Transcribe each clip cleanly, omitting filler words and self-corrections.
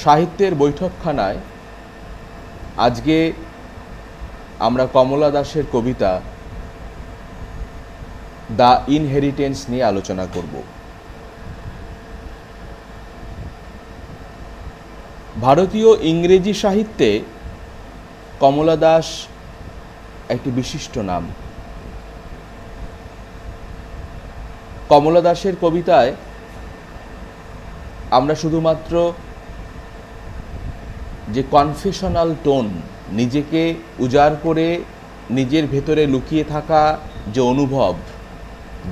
সাহিত্যের বৈঠকখানায় আজকে আমরা কমলা দাসের কবিতা দ্য ইনহেরিটেন্স নিয়ে আলোচনা করব। ভারতীয় ইংরেজি সাহিত্যে কমলা দাস একটি বিশিষ্ট নাম। কমলা দাসের কবিতায় আমরা শুধুমাত্র যে কনফেশনাল টোন, নিজেকে উজাড় করে নিজের ভেতরে লুকিয়ে থাকা যে অনুভব,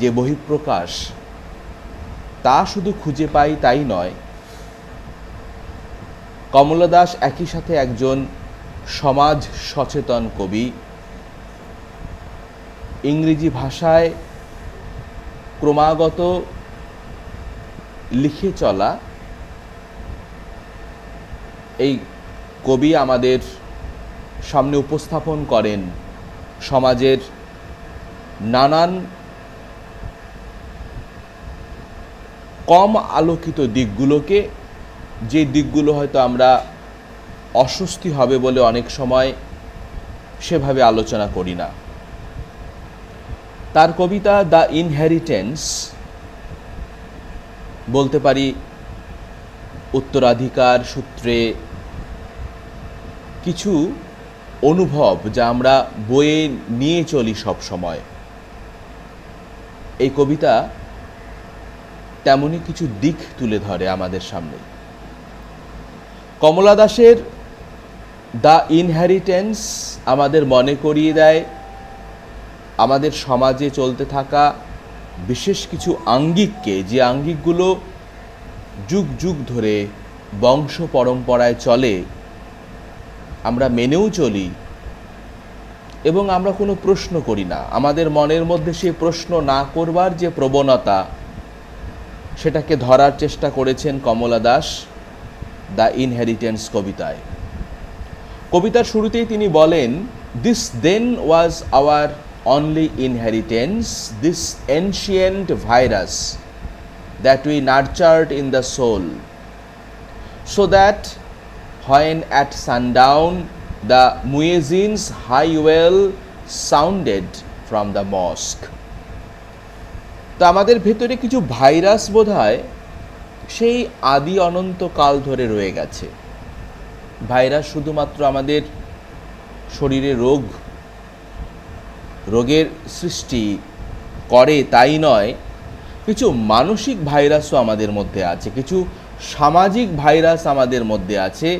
যে বহিঃপ্রকাশ, তা শুধু খুঁজে পাই তাই নয়, কমলা দাস একই সাথে একজন সমাজ সচেতন কবি। ইংরেজি ভাষায় ক্রমাগত লিখে চলা এই কবি আমাদের সামনে উপস্থাপন করেন সমাজের নানান কম আলোকিত দিকগুলোকে, যে দিকগুলো হয়তো আমরা অস্বস্তি হবে বলে অনেক সময় সেভাবে আলোচনা করি না। তার কবিতা দ্য ইনহেরিটেন্স বলতে পারি উত্তরাধিকার সূত্রে কিছু অনুভব যা আমরা বয়ে নিয়ে চলি সব সময়। এই কবিতা তেমনই কিছু দিক তুলে ধরে আমাদের সামনে। কমলা দাসের দ্য ইনহেরিটেন্স আমাদের মনে করিয়ে দেয় আমাদের সমাজে চলতে থাকা বিশেষ কিছু আঙ্গিককে, যে আঙ্গিকগুলো যুগ যুগ ধরে বংশ পরম্পরায় চলে, আমরা মেনেও চলি এবং আমরা কোনো প্রশ্ন করি না। আমাদের মনের মধ্যে সেই প্রশ্ন না করবার যে প্রবণতা, সেটাকে ধরার চেষ্টা করেছেন কমলা দাস দ্য ইনহেরিটেন্স কবিতায়। কবিতার শুরুতেই তিনি বলেন, this then was our only inheritance, this ancient virus that we nurtured in the soul, so that when at sundown the muezzin's high well sounded from the mosque. তো আমাদের ভেতরে কিছু ভাইরাস বোধহয় সেই আদি অনন্ত কাল ধরে রয়ে গেছে। ভাইরাস শুধুমাত্র আমাদের শরীরে রোগের সৃষ্টি করে তাই নয়, কিছু মানসিক ভাইরাসও আমাদের মধ্যে আছে, কিছু সামাজিক ভাইরাস আমাদের মধ্যে আছে।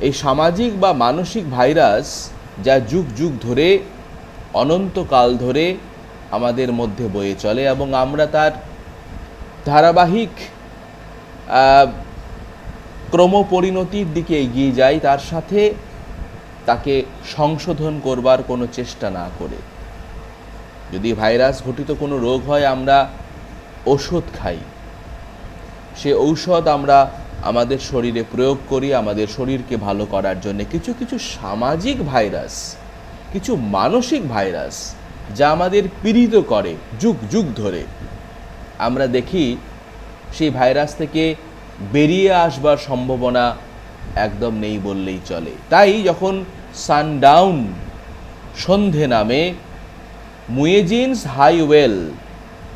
এই সামাজিক বা মানসিক ভাইরাস যা যুগ যুগ ধরে, অনন্তকাল ধরে আমাদের মধ্যে বয়ে চলে এবং আমরা তার ধারাবাহিক ক্রমপরিণতির দিকে এগিয়ে যাই, তার সাথে তাকে সংশোধন করবার কোনো চেষ্টা না করে। যদি ভাইরাস ঘটিত কোনো রোগ হয়, আমরা ঔষধ খাই, সে ঔষধ আমরা আমাদের শরীরে প্রয়োগ করি আমাদের শরীরকে ভালো করার জন্য। কিছু কিছু সামাজিক ভাইরাস, কিছু মানসিক ভাইরাস যা আমাদের পীড়িত করে যুগ যুগ ধরে, আমরা দেখি সেই ভাইরাস থেকে বেরিয়ে আসবার সম্ভাবনা একদম নেই বললেই চলে। তাই যখন সানডাউন, সন্ধে নামে, মুয়েজিনস হাই ওয়েল,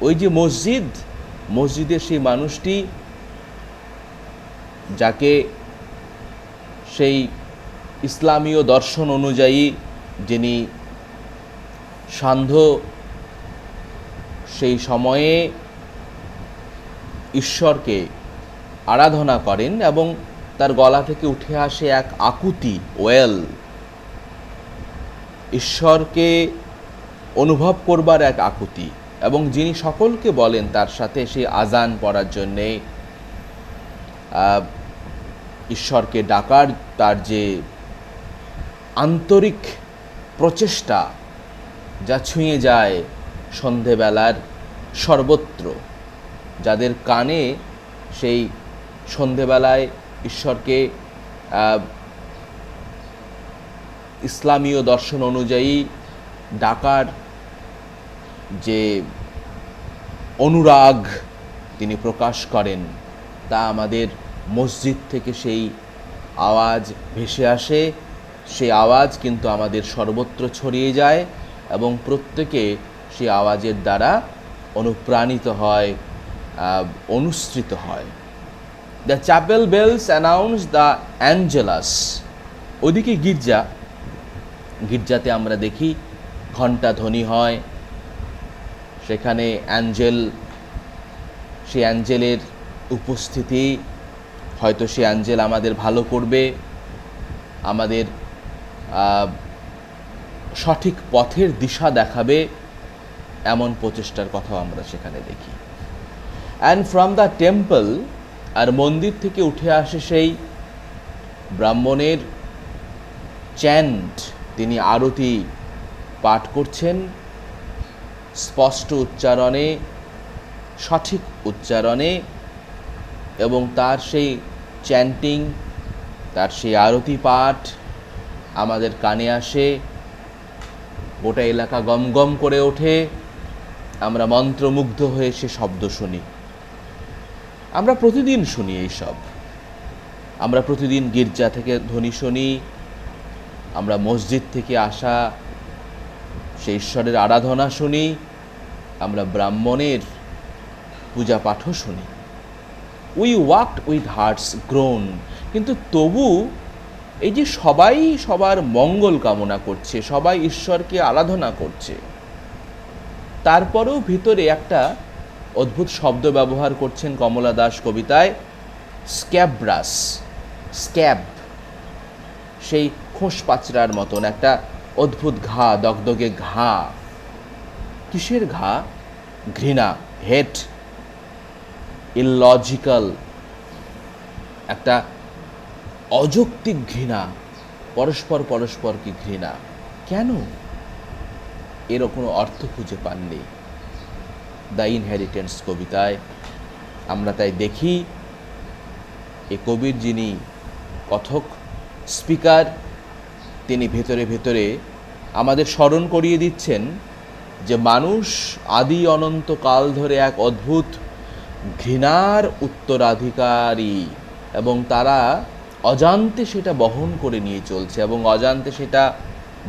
ওই যে মসজিদের সেই মানুষটি যাকে সেই ইসলামীয় দর্শন অনুযায়ী যিনি সান্ধ্য সেই সময়ে ঈশ্বরকে আরাধনা করেন এবং তার গলা থেকে উঠে আসে এক আকুতি, ওয়েল, ঈশ্বরকে অনুভব করবার এক আকুতি, এবং যিনি সকলকে বলেন তার সাথে সেই আজান পড়ার জন্যে, ঈশ্বরকে ডাকার তার যে আন্তরিক প্রচেষ্টা যা ছুঁয়ে যায় সন্ধেবেলার সর্বত্র, যাদের কানে সেই সন্ধেবেলায় ঈশ্বরকে ইসলামীয় দর্শন অনুযায়ী ডাকার যে অনুরাগ তিনি প্রকাশ করেন, তা আমাদের মসজিদ থেকে সেই আওয়াজ ভেসে আসে, সেই আওয়াজ কিন্তু আমাদের সর্বত্র ছড়িয়ে যায় এবং প্রত্যেকে সেই আওয়াজের দ্বারা অনুপ্রাণিত হয়, অনুসৃত হয়। The chapel bells announce the Angelus. ওদিকে গির্জাতে আমরা দেখি ঘণ্টা ধ্বনি হয়, সেখানে সেই অ্যাঞ্জেলের উপস্থিতি, হয়তো সেই অ্যাঞ্জেল আমাদের ভালো করবে, আমাদের সঠিক পথের দিশা দেখাবে, এমন প্রচেষ্টার কথাও আমরা সেখানে দেখি। অ্যান্ড ফ্রম দ্য টেম্পল, আর মন্দির থেকে উঠে আসে সেই ব্রাহ্মণের চ্যান্ট, তিনি আরতি পাঠ করছেন স্পষ্ট উচ্চারণে, সঠিক উচ্চারণে, এবং তার সেই চ্যান্টিং, তার সেই আরতি পাঠ আমাদের কানে আসে, গোটা এলাকা গম গম করে ওঠে, আমরা মন্ত্রমুগ্ধ হয়ে সে শব্দ শুনি। আমরা প্রতিদিন শুনি এইসব, আমরা প্রতিদিন গির্জা থেকে ধ্বনি শুনি, আমরা মসজিদ থেকে আসা সেই ঈশ্বরের আরাধনা শুনি, আমরা ব্রাহ্মণের পূজা পাঠও শুনি। We walked with hearts grown. কিন্তু তবু এই যে সবাই সবার মঙ্গল কামনা করছে, সবাই ঈশ্বরকে আরাধনা করছে, তারপরেও ভিতরে একটা অদ্ভুত শব্দ ব্যবহার করছেন কমলা দাস কবিতায়, স্ক্যাবরাস। স্ক্যাব, সেই খোঁস পাচড়ার মতন একটা অদ্ভুত ঘা, দগদগে ঘা। কিসের ঘা? ঘৃণা, হেট, ইললজিক্যাল, একটা অযৌক্তিক ঘৃণা, পরস্পরকে ঘৃণা। কেন? এরও কোনো অর্থ খুঁজে পাননি দ্য ইনহেরিটেন্স কবিতায়। আমরা তাই দেখি এ কবির যিনি কথক স্পিকার, তিনি ভেতরে ভেতরে আমাদের স্মরণ করিয়ে দিচ্ছেন যে মানুষ আদি অনন্তকাল ধরে এক অদ্ভুত ঘৃণার উত্তরাধিকারী, এবং তারা অজান্তে সেটা বহন করে নিয়ে চলছে এবং অজান্তে সেটা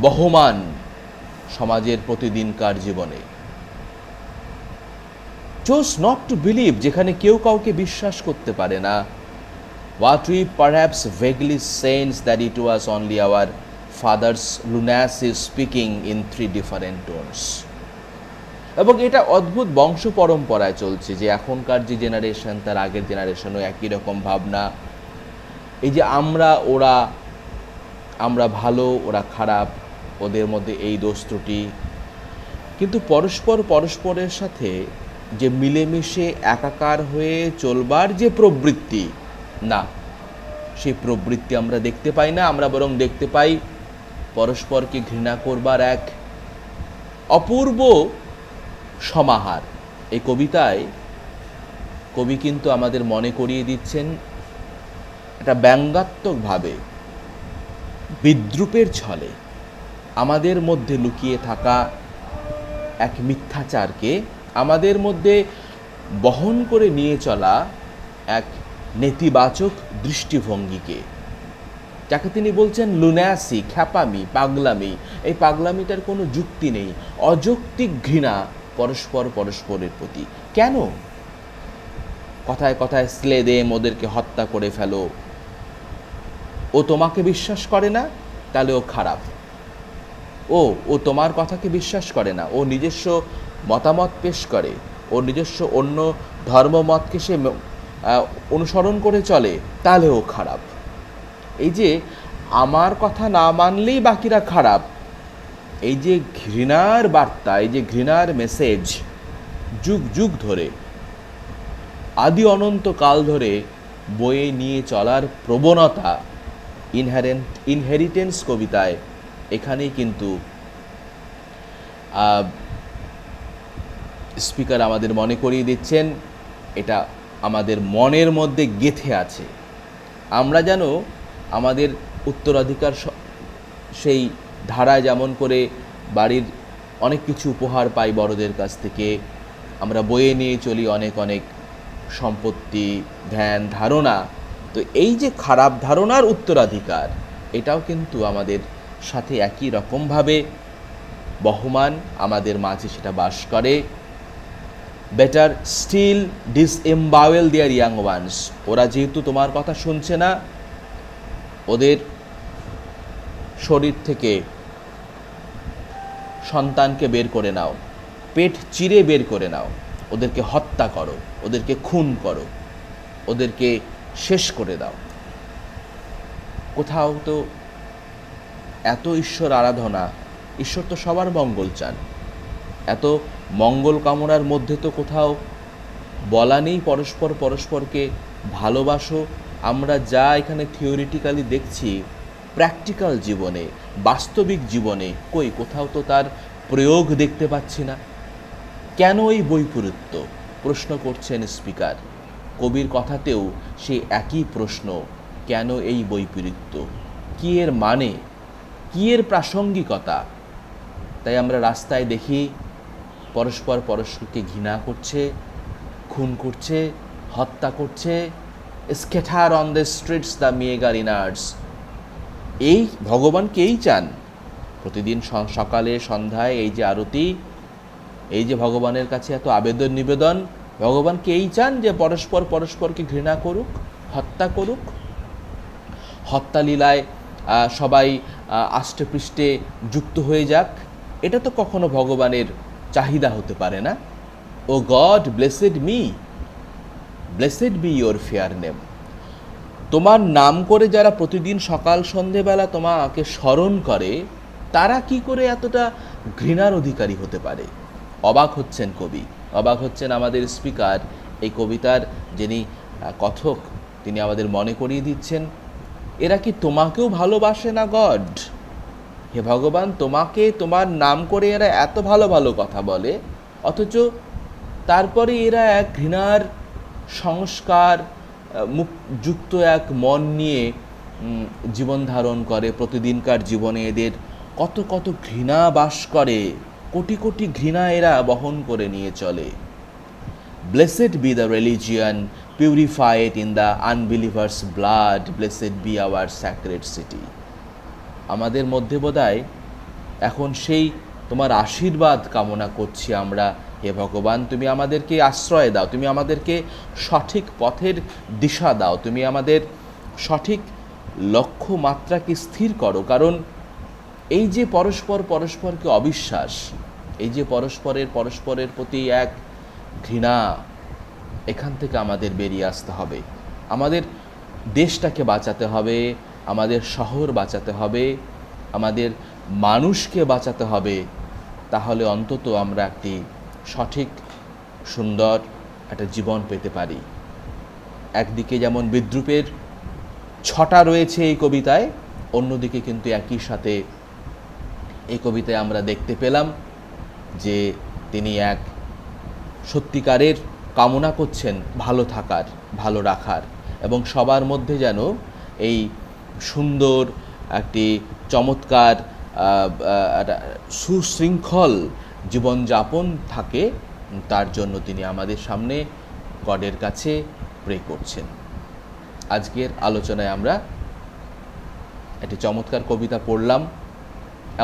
বহমান সমাজের প্রতিদিনকার জীবনে। চোজ নট টু বিলিভ, যেখানে কেউ কাউকে বিশ্বাস করতে পারে না। What we perhaps vaguely sense that it was only our father's lunacy speaking in 3 different tones. এবং এটা অদ্ভুত বংশ পরম্পরায় চলছে যে এখনকার যে জেনারেশন তার আগের জেনারেশনও একই রকম ভাবনা। এই যে আমরা ভালো, ওরা খারাপ, ওদের মধ্যে এই দোষ ত্রুটি, কিন্তু পরস্পরের সাথে যে মিলেমিশে একাকার হয়ে চলবার যে প্রবৃত্তি, না, সেই প্রবৃত্তি আমরা দেখতে পাই না। আমরা বরং দেখতে পাই পরস্পরকে ঘৃণা করবার এক অপূর্ব সমাহার। এই কবিতায় কবি কিন্তু আমাদের মনে করিয়ে দিচ্ছেন একটা ব্যঙ্গাত্মকভাবে, বিদ্রূপের ছলে আমাদের মধ্যে লুকিয়ে থাকা এক মিথ্যাচারকে, আমাদের মধ্যে বহন করে নিয়ে চলা এক নেতিবাচক দৃষ্টিভঙ্গিকে, যাকে তিনি বলছেন লুন্যাসি, খ্যাপামি, পাগলামি। এই পাগলামিটার কোনো যুক্তি নেই, অযৌক্তিক ঘৃণা পরস্পরের প্রতি। কেন? কথায় কথায় স্লে দে, ওদেরকে হত্যা করে ফেলো। ও তোমাকে বিশ্বাস করে না, তাহলে ও খারাপ। ও তোমার কথাকে বিশ্বাস করে না, ও নিজস্ব মতামত পেশ করে, ও নিজস্ব অন্য ধর্মমতকে সে অনুসরণ করে চলে, তাহলে ও খারাপ। এই যে আমার কথা না মানলেই বাকিরা খারাপ, এই যে ঘৃণার বার্তা, এই যে ঘৃণার মেসেজ যুগ যুগ ধরে, আদি অনন্তকাল ধরে বয়ে নিয়ে চলার প্রবণতা ইনহেরিটেন্স কবিতায় এখানেই কিন্তু স্পিকার আমাদের মনে করিয়ে দিচ্ছেন, এটা আমাদের মনের মধ্যে গেঁথে আছে। আমরা যেন আমাদের উত্তরাধিকার সেই ধারায় যেমন করে বাড়ির অনেক কিছু উপহার পাই বড়দের কাছ থেকে, আমরা বয়ে নিয়ে চলি অনেক অনেক সম্পত্তি, ধ্যান, ধারণা, তো এই যে খারাপ ধারণার উত্তরাধিকার, এটাও কিন্তু আমাদের সাথে একই রকমভাবে বহমান, আমাদের মাঝে সেটা বাস করে। বেটার স্টিল ডিসএম্বাওয়েল দেয়ার ইয়াং ওয়ান্স, ওরা যেহেতু তোমার কথা শুনছে না, ওদের শরীর থেকে সন্তানকে বের করে নাও, পেট চিরে বের করে নাও, ওদেরকে হত্যা করো, ওদেরকে খুন করো, ওদেরকে শেষ করে দাও। কোথাও তো এত ঈশ্বর আরাধনা, ঈশ্বর তো সবার মঙ্গল চান, এত মঙ্গল কামনার মধ্যে তো কোথাও বলা নেই পরস্পর পরস্পরকে ভালোবাসো। আমরা যা এখানে থিওরিটিক্যালি দেখছি, প্র্যাকটিক্যাল জীবনে, বাস্তবিক জীবনে কই কোথাও তো তার প্রয়োগ দেখতে পাচ্ছি না। কেন এই বৈপরীত্য, প্রশ্ন করছেন স্পিকার। কবির কথাতেও সেই একই প্রশ্ন, কেন এই বৈপরীত্য, কী এর মানে, কী এর প্রাসঙ্গিকতা। তাই আমরা রাস্তায় দেখি পরস্পর পরস্পরকে ঘৃণা করছে, খুন করছে, হত্যা করছে। Scatter on the streets the mega রিনার্স। এই ভগবানকেই চান প্রতিদিন সকালে সন্ধ্যায় এই যে আরতি, এই যে ভগবানের কাছে এত আবেদন নিবেদন, ভগবানকে এই চান যে পরস্পর পরস্পরকে ঘৃণা করুক, হত্যা করুক, হত্যালীলায় সবাই আষ্টেপৃষ্ঠে যুক্ত হয়ে যাক। এটা তো কখনো ভগবানের চাহিদা হতে পারে না। O God blessed me, blessed be your fair name. তোমার নাম করে যারা প্রতিদিন সকাল সন্ধেবেলা তোমাকে স্মরণ করে, তারা কি করে এতটা ঘৃণার অধিকারী হতে পারে? অবাক হচ্ছেন কবি, অবাক হচ্ছেন আমাদের স্পিকার। এই কবিতার যিনি কথক, তিনি আমাদের মনে করিয়ে দিচ্ছেন, এরা কি তোমাকেও ভালোবাসে না গড? হে ভগবান, তোমাকে তোমার নাম করে এরা এত ভালো ভালো কথা বলে, অথচ তারপরে এরা এক ঘৃণার সংস্কার যুক্ত এক মন নিয়ে জীবন ধারণ করে। প্রতিদিনকার জীবনে এদের কত কত ঘৃণা বাস করে, কোটি কোটি ঘৃণা এরা বহন করে নিয়ে চলে। Blessed B the religion purified in the আনবিলিভার্স blood, blessed B hour sacred city. আমাদের মধ্যে বোধহয় এখন সেই তোমার আশীর্বাদ কামনা করছি আমরা। হে ভগবান, তুমি আমাদেরকে আশ্রয় দাও, তুমি আমাদেরকে সঠিক পথের দিশা দাও, তুমি আমাদের সঠিক লক্ষ্যমাত্রাকে স্থির করো। কারণ এই যে পরস্পর পরস্পরকে অবিশ্বাস, এই যে পরস্পরের প্রতি এক ঘৃণা, এখান থেকে আমাদের বেরিয়ে আসতে হবে। আমাদের দেশটাকে বাঁচাতে হবে, আমাদের শহর বাঁচাতে হবে, আমাদের মানুষকে বাঁচাতে হবে। তাহলে অন্তত আমরা একটি সঠিক সুন্দর একটা জীবন পেতে পারি। একদিকে যেমন বিদ্রূপের ছটা রয়েছে এই কবিতায়, অন্যদিকে কিন্তু একই সাথে এই কবিতায় আমরা দেখতে পেলাম যে তিনি এক সত্যিকারের কামনা করছেন ভালো থাকার, ভালো রাখার, এবং সবার মধ্যে যেন এই সুন্দর একটি চমৎকার সুশৃঙ্খল জীবনযাপন থাকে। তার জন্য তিনি আমাদের সামনে গডের কাছে প্রে করছেন। আজকের আলোচনায় আমরা একটি চমৎকার কবিতা পড়লাম।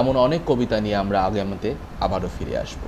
এমন অনেক কবিতা নিয়ে আমরা আগামীতে আবারও ফিরে আসব।